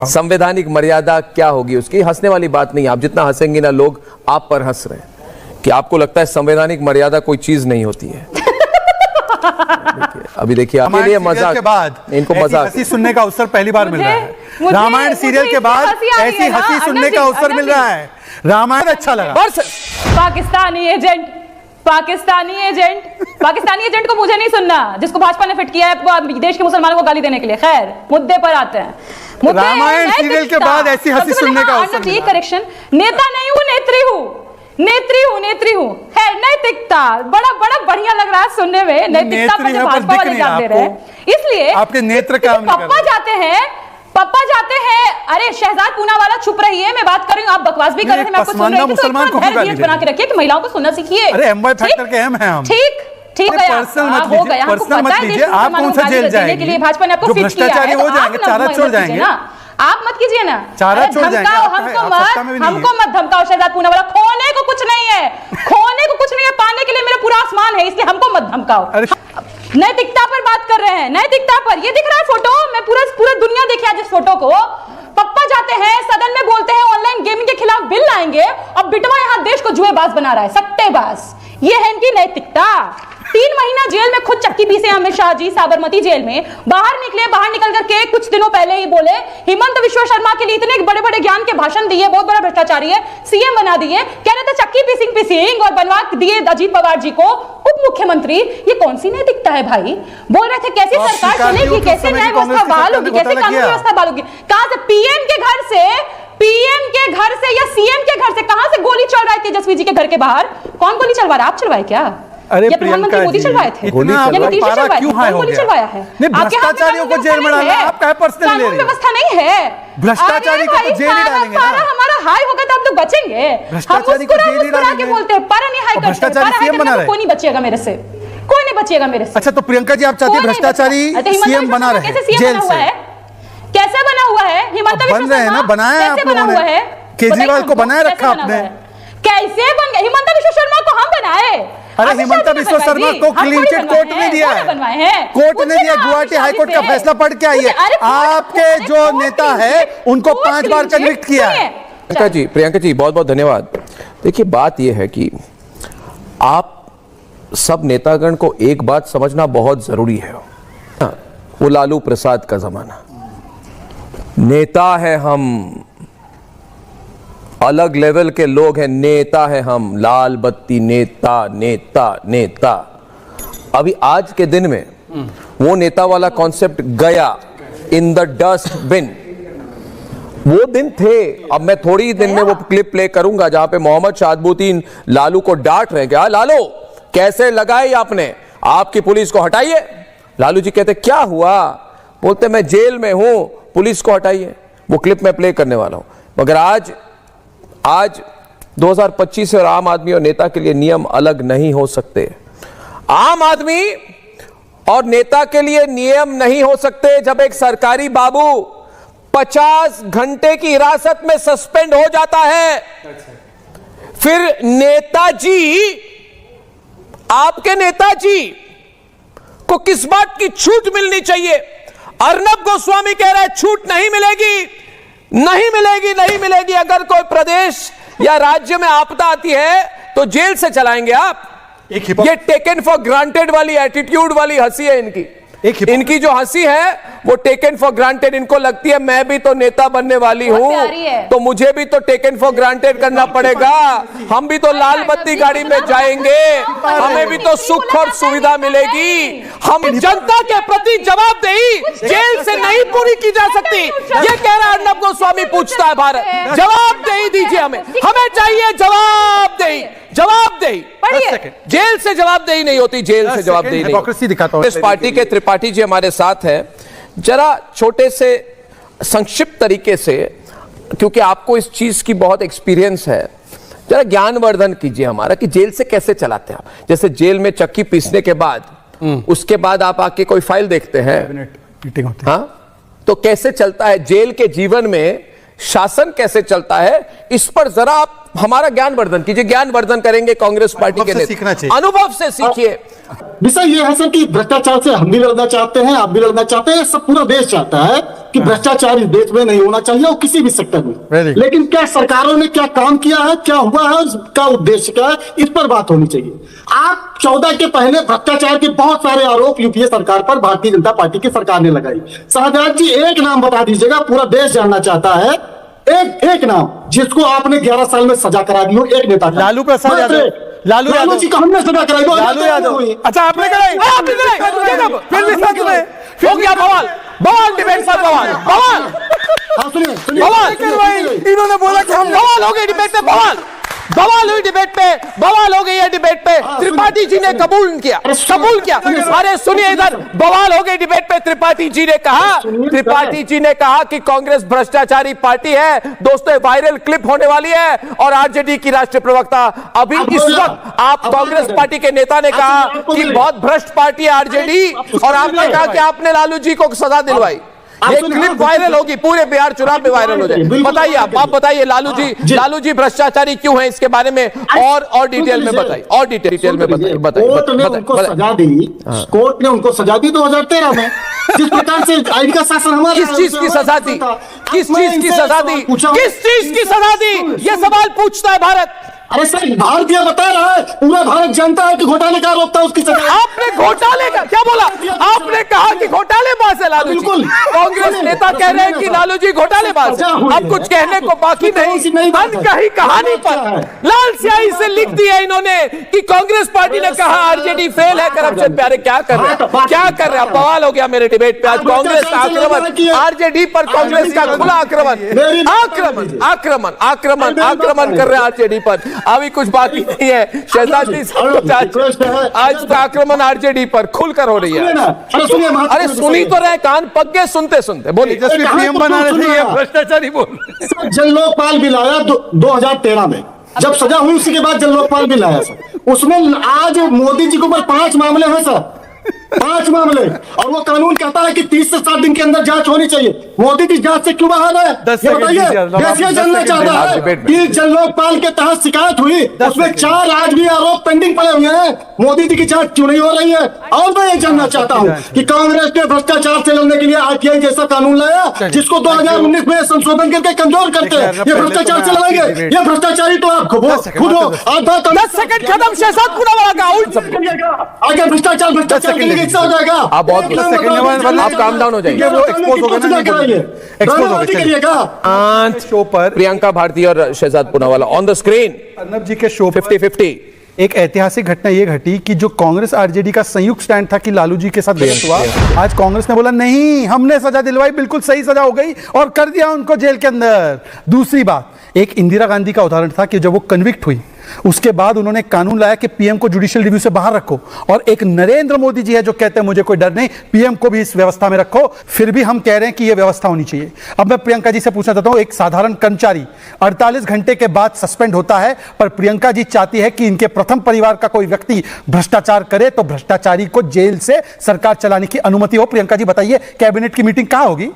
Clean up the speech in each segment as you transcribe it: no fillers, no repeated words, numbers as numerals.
संवैधानिक मर्यादा क्या होगी उसकी? हंसने वाली बात नहीं है। आप जितना हंसेंगे ना, लोग आप पर हंस रहे हैं कि आपको लगता है संवैधानिक मर्यादा कोई चीज नहीं होती है। अभी देखिए आपके लिए मजाक के बाद इनको मजाक हंसी सुनने का अवसर पहली बार मिल रहा है। रामायण सीरियल के बाद ऐसी हंसी सुनने का अवसर मिल रहा है। रामायण अच्छा लगा। पाकिस्तानी एजेंट को मुझे नहीं सुनना, जिसको भाजपा ने फिट किया है देश के मुसलमानों को गाली देने के लिए। खैर, मुद्दे पर आते हैं। रामायण सीरियल के बाद ऐसी हंसी सुनने का अवसर मिला। करेक्शन, नेता नहीं हूं, नेत्री हूं, नेत्री हूं। है नैतिकता, बड़ा बढ़िया लग रहा है सुनने में। नैतिकता पर जो भाजपा वाले जाते रहे, इसलिए आपके नेत्र काम नहीं कर रहे। पप्पा जाते हैं। अरे शहजाद पूनावाला चुप रही है, मैं बात कर रही हूं, आप बकवास भी कर रहे थे, मैं आपको सुन रही थी। मुसलमान को बना के रखिए कि महिलाओं को सुनना सीखिए। अरे एमवाई फैक्टर के हम हैं हम। ठीक है, हो गया। पर्सनल मत लीजिए। आप कौन सा जेल जाएंगे? के लिए भाजपा ने आपको फिट किया है, भ्रष्टाचारी हो जाएंगे, चारा छोड़ जाएंगे ना। आप मत कीजिए ना, चारा छोड़ जाएंगे। हमको मत धमकाओ। शहजाद पूनावाला, खोने को कुछ नहीं है, पाने के लिए मेरा पूरा आसमान है, इसलिए हमको मत धमकाओ। नैतिकता पर बात कर रहे हैं, नैतिकता पर। ये दिख रहा है फोटो, मैं पूरा दुनिया देखे आज इस फोटो को। पप्पा जाते हैं सदन में, बोलते हैं ऑनलाइन गेमिंग के खिलाफ बिल लाएंगे, और बिटवा यहां देश को जुएबाज बना रहा है, सट्टेबाज। ये है इनकी नैतिकता। 3 महीना जेल में खुद चक्की पीसे अमित शाह जी, साबरमती जेल में। बाहर निकल करके कुछ दिनों पहले ही बोले हिमंत विश्व शर्मा के लिए इतने बड़े ज्ञान के भाषण दिए, बहुत बड़ा भ्रष्टाचारी है, सीएम बना दिए। कह रहे थे चक्की पीसिंग और बनवा दिए अजीत पवार जी को उप मुख्यमंत्री। ये कौन सी नैतिकता है भाई? बोल रहे थे कैसे सरकार चलेगी, कैसे न्याय व्यवस्था बहाल होगी, कैसे कानून व्यवस्था बहाल होगी। कहां से पीएम के घर से या सीएम के घर से, कहां से गोली चल रहा है तेजस्वी जी के घर के बाहर? कौन गोली चलवा रहा है? आप चलवाए क्या? अरे प्रधानमंत्री मोदी चलवाए थे, गोली चलवाया है। भ्रष्टाचारियों को जेल में डालना आप क्या पर्सनल ले रहे हैं? व्यवस्था नहीं है, भ्रष्टाचारी को तो जेल ही डालेंगे ना। हमारा हाई होगा तो आप लोग बचेंगे। भ्रष्टाचारी को जेल ही डालेंगे। बोलते हैं पारा नहीं हाई करते, भ्रष्टाचारी सीएम बना रहे, कोई नहीं बचेगा मेरे से, कोई नहीं बचेगा मेरे से। अच्छा, तो प्रियंका जी आप चाहते हैं भ्रष्टाचारी सीएम बना रहे जेल से? कैसे बना हुआ है? हिमंत विश्व बन रहे हैं ना, बनाया आप लोगों ने। केजरीवाल को बनाए रखा आपने। कैसे बन गया? हिमंत विश्व शर्मा को हम बनाए। अरे हिमंत विश्व शर्मा को क्लीन चिट कोर्ट ने दिया है, कोर्ट ने दिया। गुवाहाटी हाईकोर्ट का फैसला पढ़ के आइए। आपके जो नेता है उनको 5 बार कन्विक्ट किया है। प्रियंका जी बहुत बहुत धन्यवाद। देखिए बात यह है कि आप सब नेतागण को एक बात समझना बहुत जरूरी है। वो लालू प्रसाद का जमाना, नेता है हम, अलग लेवल के लोग हैं, नेता है हम, लाल बत्ती नेता नेता नेता। अभी आज के दिन में वो नेता वाला कॉन्सेप्ट गया, इन द डस्टबिन। वो दिन थे। अब मैं थोड़ी ही दिन में वो क्लिप प्ले करूंगा जहां पे मोहम्मद शाहबुद्दीन लालू को डांट रहे हैं, क्या लालू कैसे लगाई आपने, आपकी पुलिस को हटाइए। लालू जी कहते क्या हुआ? बोलते मैं जेल में हूं, पुलिस को हटाइए। वो क्लिप मैं प्ले करने वाला हूं। मगर आज 2025 और आम आदमी और नेता के लिए नियम अलग नहीं हो सकते। आम आदमी और नेता के लिए नियम नहीं हो सकते। जब एक सरकारी बाबू 50 घंटे की हिरासत में सस्पेंड हो जाता है, फिर नेताजी, आपके नेताजी को किस बात की छूट मिलनी चाहिए? अर्नब गोस्वामी कह रहा है छूट नहीं मिलेगी, नहीं मिलेगी। अगर कोई प्रदेश या राज्य में आपदा आती है तो जेल से चलाएंगे आप। ये टेकन फॉर ग्रांटेड वाली एटीट्यूड वाली हंसी है इनकी। इनकी जो हंसी है वो टेकन फॉर ग्रांटेड। इनको लगती है मैं भी तो नेता बनने वाली हूं, तो मुझे भी तो टेकन फॉर ग्रांटेड करना पड़ेगा। हम भी तो लाल बत्ती गाड़ी में जाएंगे, हमें भी तो सुख और सुविधा मिलेगी। हम जनता के प्रति जवाबदेही जेल से नहीं पूरी की जा सकती, ये कह रहा है अर्नब गोस्वामी। पूछता है भारत, जवाबदेही दीजिए हमें चाहिए जवाबदेही। जेल से जवाबदेही नहीं होती, जेल से जवाबदेही नहीं। दिखाता हूं। इस पार्टी के त्रिपाठी जी हमारे साथ हैं। जरा छोटे से संक्षिप्त तरीके से, क्योंकि आपको इस चीज की बहुत एक्सपीरियंस है, जरा ज्ञानवर्धन कीजिए हमारा कि जेल से कैसे चलाते हैं आप। जैसे जेल में चक्की पीसने के बाद उसके बाद आप आके कोई फाइल देखते हैं, हाँ, तो कैसे चलता है जेल के जीवन में, शासन कैसे चलता है, इस पर जरा आप हमारा ज्ञानवर्धन कीजिए। ज्ञानवर्धन करेंगे कांग्रेस पार्टी के नेता, अनुभव से सीखिए। विषय यह है सर कि भ्रष्टाचार से हम भी लड़ना चाहते हैं, आप भी लड़ना चाहते हैं, सब पूरा देश चाहता है। कि भ्रष्टाचार इस देश में नहीं होना चाहिए और किसी भी सेक्टर में। Very good. लेकिन क्या सरकारों ने क्या काम किया है, क्या हुआ है, उसका उद्देश्य क्या है, इस पर बात होनी चाहिए। आप 14 के पहले भ्रष्टाचार के बहुत सारे आरोप यूपीए सरकार पर भारतीय जनता पार्टी की सरकार ने लगाई। शाहजाद जी एक नाम बता दीजिएगा, पूरा देश जानना चाहता है, एक नाम जिसको आपने 11 साल में सजा करा दी हो, एक नेता का। लालू प्रसाद यादव। लालू जी को हमने सजा कराई, लालू यादव। अच्छा आपने कराई, फिर भी साथ में हो गया बवाल डिबेट सर, बवाल हाँ, सुनिए बवाल इन्होंने बोला कि हम बवाल हो गई डिबेट पे, बवाल हुई डिबेट पे, बवाल हो गई है डिबेट पे। त्रिपाठी जी ने कबूल किया। अरे सुनिए इधर, बवाल हो गई डिबेट पे। त्रिपाठी जी ने कहा कि कांग्रेस भ्रष्टाचारी पार्टी है। दोस्तों वायरल क्लिप होने वाली है और आरजेडी की राष्ट्रीय प्रवक्ता अभी इस वक्त आप कांग्रेस पार्टी के नेता ने कहा कि बहुत भ्रष्ट पार्टी है आरजेडी, और आपने कहा कि आपने लालू जी को सजा दिलवाई। ये क्लिप वायरल होगी, पूरे बिहार चुनाव में वायरल हो जाए। बताइए आप बताइए लालू जी भ्रष्टाचारी क्यों है, इसके बारे में और डिटेल में बताइए, और डिटेल में बताइए। कोर्ट ने उनको सजा दी, कोर्ट ने उनको सजा दी 2013 में, जिस प्रकार से आईडी का शासन हमारा। किस चीज की सजा दी? किस चीज की सजा दी? किस चीज की सजा दी? ये सवाल पूछता है भारत। अरे सर भारतीय बता रहा है, पूरा भारत जानता है कि घोटाले का आरोप था, उसकी सजा। आपने घोटाले का क्या बोला? आपने कहा कि घोटालेबाज है लालू जी। बिल्कुल। कांग्रेस नेता कह रहे हैं कि लालू जी घोटालेबाज है। अब कुछ कहने को बाकी नहीं। अनकही कहानी पर लाल स्याही से लिख दी है इन्होंने कि कांग्रेस पार्टी ने कहा आरजेडी फेल है करप्शन पे। अरे क्या कर रहे हैं, क्या कर रहे हैं? बवाल हो गया मेरे डिबेट पे। आज कांग्रेस का आक्रमण, आरजेडी पर कांग्रेस का खुला आक्रमण कर रहे हैं आरजेडी पर। अभी कुछ बाकी नहीं है शहजाद जी, आज का आक्रमण आरजेडी पर खुलकर हो रही है। अरे सुनी तो रहे, कान पक गए सुनते सुनते। बोलिए। पीएम बना रहे थे, ये भ्रष्टाचारी बोल। जन लोकपाल बिल आया 2013 में, जब सजा हुई उसी के बाद जन लोकपाल बिल आया सर। उसमें आज मोदी जी के ऊपर 5 मामले हैं सर, 5 मामले, और वो कानून कहता है कि 30 से 60 दिन के अंदर जांच होनी चाहिए। मोदी जी जांच से क्यों बाहर है? ये बताइए। देश ये जानना चाहता है कि जन लोकपाल के तहत शिकायत हुई, उसमें 4 आज भी आरोप पेंडिंग पड़े हुए हैं, मोदी जी की जांच क्यों नहीं हो रही है? और मैं ये जानना चाहता हूँ कि कांग्रेस ने भ्रष्टाचार से लड़ने के लिए आरटीआई जैसा कानून लाया, जिसको 2019 में संशोधन करके कमजोर करते हैं। ये भ्रष्टाचार से लड़ेंगे? ये भ्रष्टाचारी तो आप खुद हो। 10 सेकंड खत्म। शहजाद पूनावाला का आगे भ्रष्टाचार हो जाएगा। आप बहुत आप काम डाउन हो जाएंगे। शो पर प्रियंका भारती और Shehzad Poonawalla on the screen. Arnab ji के शो 50-50। एक ऐतिहासिक घटना यह घटी कि जो कांग्रेस आरजेडी का संयुक्त स्टैंड था कि लालू जी के साथ बहस हुआ, आज कांग्रेस ने बोला नहीं हमने सजा दिलवाई, बिल्कुल सही सजा हो गई और कर दिया उनको जेल के अंदर। दूसरी बात, एक इंदिरा गांधी का उदाहरण था कि जब वो कन्विक्ट हुई उसके बाद उन्होंने कानून लाया कि पीएम को जुडिशियल रिव्यू से बाहर रखो, और एक नरेंद्र मोदी जी है जो कहते हैं मुझे कोई डर नहीं, पीएम को भी इस व्यवस्था में रखो। फिर भी हम कह रहे हैं कि यह व्यवस्था होनी चाहिए। अब मैं प्रियंका जी से पूछना चाहता हूं, एक साधारण कर्मचारी 48 घंटे के बाद सस्पेंड होता है, पर प्रियंका जी चाहती है कि इनके प्रथम परिवार का कोई व्यक्ति भ्रष्टाचार करे तो भ्रष्टाचारी को जेल से सरकार चलाने की अनुमति हो। प्रियंका जी बताइए कैबिनेट की मीटिंग कहां होगी?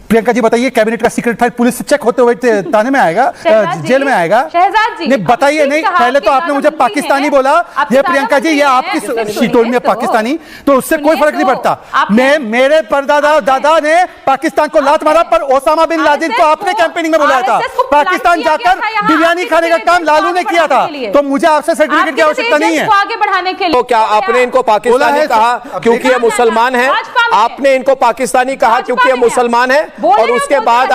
प्रियंका जी बताइए कैबिनेट का सीक्रेट फाइल पुलिस से चेक होते हुए थाने में आएगा, जेल में आएगा? शहजाद जी नहीं बताइए। नहीं पहले तो आपने मुझे पाकिस्तानी बोला, ये प्रियंका जी ये आपकी शीतोल में पाकिस्तानी, तो उससे कोई फर्क नहीं पड़ता। मैं मेरे परदादा दादा ने पाकिस्तान को लात मारा, पर ओसामा बिन लादेन को आपने कैंपेनिंग में बुलाया था। पाकिस्तान जाकर बिरयानी खाने का काम लालू ने किया था, तो मुझे आपसे सर्टिफिकेट की आवश्यकता नहीं है। आगे बढ़ाने के लिए तो क्या आपने इनको पाकिस्तानी कहा क्योंकि ये मुसलमान है? आपने इनको पाकिस्तानी कहा क्योंकि ये मुसलमान है, और उसके बाद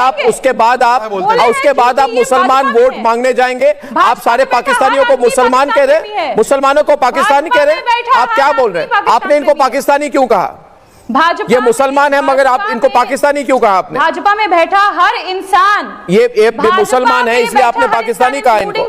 आप मुसलमान वोट मांगने जाएंगे? आप सारे पाकिस्तानियों को मुसलमान कह रहे, मुसलमानों को पाकिस्तानी कह रहे? आप क्या बोल रहे हैं? आपने इनको पाकिस्तानी क्यों कहा? भाजपा ये मुसलमान है मगर आप इनको पाकिस्तानी क्यों कहा आपने? भाजपा में बैठा हर इंसान ये मुसलमान है इसलिए आपने पाकिस्तानी कहा इनको?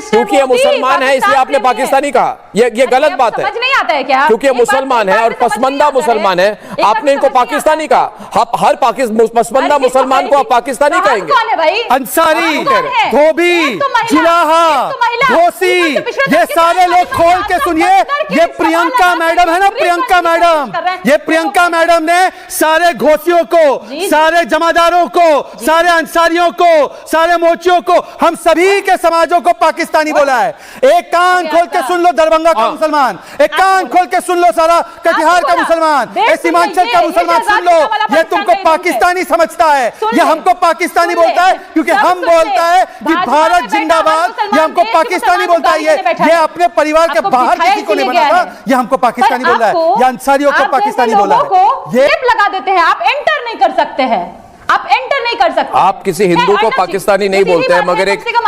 क्योंकि ये मुसलमान है इसलिए आपने पाकिस्तानी कहा? ये गलत बात है। समझ नहीं आता है क्या? क्योंकि ये मुसलमान है और पसमंदा मुसलमान है, आपने इनको पाकिस्तानी कहा। हर पसमंदा मुसलमान को आप पाकिस्तानी कहेंगे? अंसारी, धोबी, जुलाहा, घोसी, ये सारे लोग खोल के सुनिए। ये प्रियंका मैडम है ना, प्रियंका मैडम, ये प्रियंका गीता मैडम ने सारे घोषियों को, सारे जमादारों को, सारे अंसारियों को, सारे मोचियों को, हम सभी के समाजों को पाकिस्तानी बोला है। एक कान खोल के सुन लो दरभंगा का मुसलमान, एक कान खोल के सुन लो सारा कटिहार का मुसलमान, सीमांचल का मुसलमान सुन लो, ये तुमको पाकिस्तानी समझता है, ये हमको पाकिस्तानी बोलता है, क्योंकि हम बोलता है कि भारत जिंदाबाद, ये हमको पाकिस्तानी बोलता है। ये अपने परिवार के बाहर किसी को नहीं बना था, ये हमको पाकिस्तानी बोल रहा है, ये अंसारियों को पाकिस्तानी बोला है। ये लगा देते हैं, आप एंटर नहीं कर सकते हैं, आप एंटर नहीं कर सकते। आप किसी हिंदू को पाकिस्तानी नहीं बोलते हैं,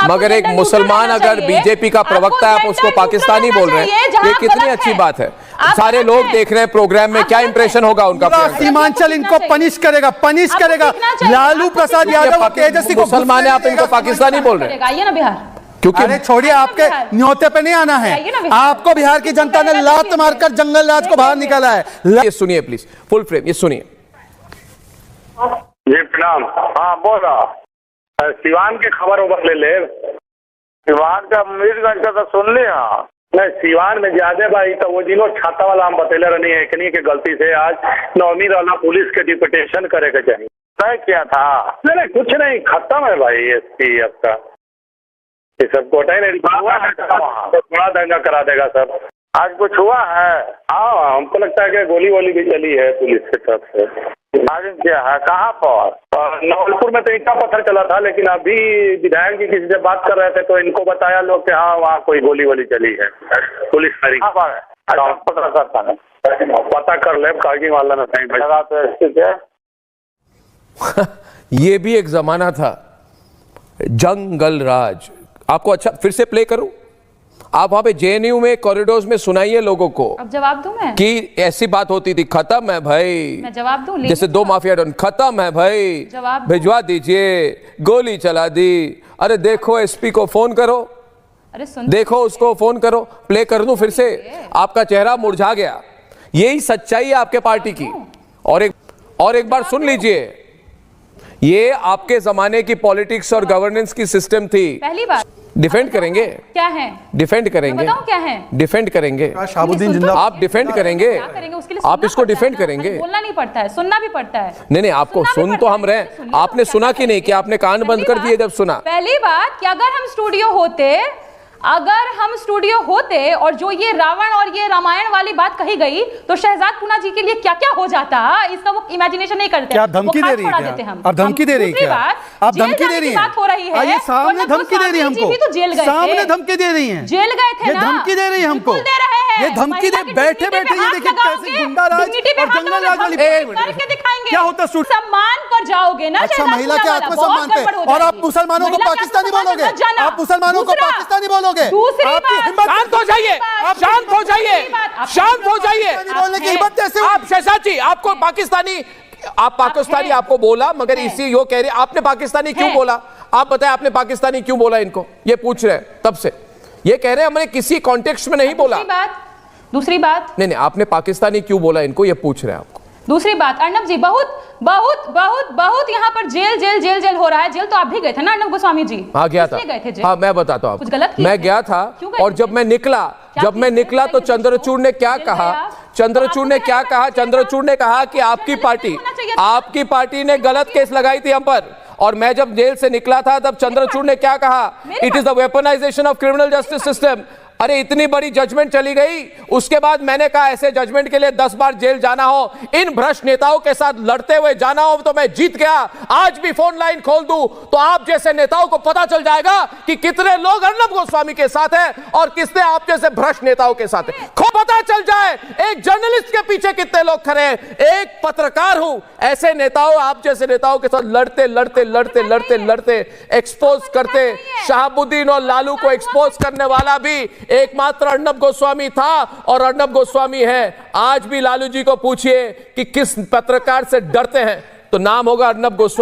मगर एक मुसलमान अगर बीजेपी का प्रवक्ता है आप उसको पाकिस्तानी बोल रहे हैं, ये कितनी अच्छी बात है। सारे लोग देख रहे हैं प्रोग्राम में, क्या इंप्रेशन होगा उनका? सीमांचल इनको पनिश करेगा, पनिश करेगा। लालू प्रसाद यादव तेजस्वी को मुसलमान है, आप इनको पाकिस्तानी बोल रहे हैं? आइए ना बिहार, क्योंकि अरे छोड़िए, आपके न्योते पे नहीं आना है, आपको बिहार की जनता ने लात मारकर जंगल राज को बाहर निकाला है। ये सुनिए प्लीज, फुल फ्रेम ये सुनिए। जी प्रणाम। हाँ बोला, सिवान के खबर उबर ले। सिवान का मीरगंज का तो सुन लिया, नहीं सिवान में ज्यादा भाई तो वो जिनो छाता वाला हम बतेले रहनी है एकनी के गलती से आज नौमी वाला पुलिस के डिप्यूटेशन करे के चाहिए तय किया था। नहीं कुछ नहीं, खत्म है भाई एसपी आपका, ये सब कोटा ही नहीं तो थोड़ा दंगा करा देगा सर। आज कुछ हुआ है? हाँ हमको लगता है कि गोली वोली भी चली है पुलिस की तरफ से। आगे क्या है, कहाँ पर? नवलपुर में तो ईंटा पत्थर चला था, लेकिन अभी विधायक जी किसी से बात कर रहे थे तो इनको बताया लोग कि हाँ वहाँ कोई गोली वोली चली है। पुलिस पता कर ले, कारगिल वाला में कहीं लगा तो ठीक है। ये भी एक जमाना था, जंगल राज। आपको अच्छा फिर से प्ले करूं? आप वहां पे जेएनयू में कॉरिडोर्स में सुनाइए लोगों को। अब जवाब दूं मैं कि ऐसी बात होती थी, खत्म है भाई। मैं जवाब दूं? जैसे दो माफिया डॉन, खत्म है भाई, भिजवा दीजिए, गोली चला दी। अरे देखो एसपी को फोन करो, अरे सुन, देखो उसको फोन करो। प्ले कर दूं फिर से? आपका चेहरा मुरझा गया। यही सच्चाई है आपके पार्टी की। और एक बार सुन लीजिए, ये आपके जमाने की पॉलिटिक्स और गवर्नेंस की सिस्टम थी। पहली बात डिफेंड करेंगे, क्या है? डिफेंड करेंगे, बताओ क्या है? डिफेंड करेंगे। शाहबुद्दीन जिंदाबाद। आप डिफेंड करेंगे, आप इसको डिफेंड करेंगे। बोलना नहीं पड़ता है, सुनना भी पड़ता है। नहीं आपको सुन तो हम रहे, आपने सुना कि नहीं कि आपने कान बंद कर दिए जब सुना? पहली बात कि अगर हम स्टूडियो होते और जो ये रावण और ये रामायण वाली बात कही गई तो शहजाद पूना जी के लिए क्या क्या हो जाता, इसका वो इमेजिनेशन नहीं करते। क्या धमकी दे रही है क्या? आप धमकी दे रही है क्या? आप धमकी दे रही है? बात हो रही है, ये सामने धमकी दे रही है हमको, तो जेल गए, सामने धमकी दे रही है, जेल गए थे ये ना, धमकी दे रही है हमको, दे रहे हैं, ये धमकी दे बैठे बैठे। ये देखिए कैसे गुंडा राज और जंगल राज वाली करके दिखाएंगे। क्या होता? सम्मान पर जाओगे ना। अच्छा, महिला के आत्मसम्मान पे, और आप मुसलमानों को पाकिस्तानी बोलोगे? आप मुसलमानों को पाकिस्तानी बोलोगे? शांत हो जाइए, शांत हो जाइए, शांत हो जाइए। बोलने की हिम्मत कैसे? आप शहजाद जी, आपको पाकिस्तानी, आप पाकिस्तानी आपको बोला, मगर इसी यो कह रहे आपने पाकिस्तानी क्यों बोला? आप बताएं आपने पाकिस्तानी क्यों बोला? इनको ये पूछ रहे हैं तब से, ये कह रहे हैं हमने किसी कॉन्टेक्स्ट में नहीं बोला। दूसरी बात नहीं आपने पाकिस्तानी क्यों बोला इनको, ये पूछ रहे हैं आपको। दूसरी बात, अर्नब जी बहुत बहुत बहुत बहुत यहाँ पर जेल हो रहा है। जेल तो आप भी गए थे ना अर्नब गोस्वामी जी? हाँ गया था। गए थे हाँ मैं बताता हूँ, कुछ गलत किया? मैं गया था, और जब मैं निकला तो चंद्रचूड़ ने क्या कहा? चंद्रचूड़ ने क्या कहा? चंद्रचूड़ ने कहा कि आपकी पार्टी ने गलत केस लगाई थी हम पर। और मैं जब जेल से निकला था तब चंद्रचूड़ ने क्या कहा? It is the weaponisation of criminal justice system. अरे इतनी बड़ी जजमेंट चली गई, उसके बाद मैंने कहा ऐसे जजमेंट के लिए 10 बार जेल जाना हो, इन भ्रष्ट नेताओं के साथ लड़ते हुए जाना हो तो मैं जीत गया। आज भी फोन लाइन खोल दूं तो आप जैसे नेताओं को पता चल जाएगा कि कितने लोग अर्नब गोस्वामी के साथ हैं और किसने आप जैसे भ्रष्ट नेताओं के साथ है। खूब पता चल जाए एक जर्नलिस्ट के पीछे कितने लोग खड़े हैं। एक पत्रकार हूं, ऐसे नेताओं, आप जैसे नेताओं के साथ लड़ते एक्सपोज करते। शहाबुद्दीन और लालू को एक्सपोज करने वाला भी एकमात्र अर्नब गोस्वामी था और अर्नब गोस्वामी है। आज भी लालू जी को पूछिए कि किस पत्रकार से डरते हैं तो नाम होगा अर्नब गोस्वामी।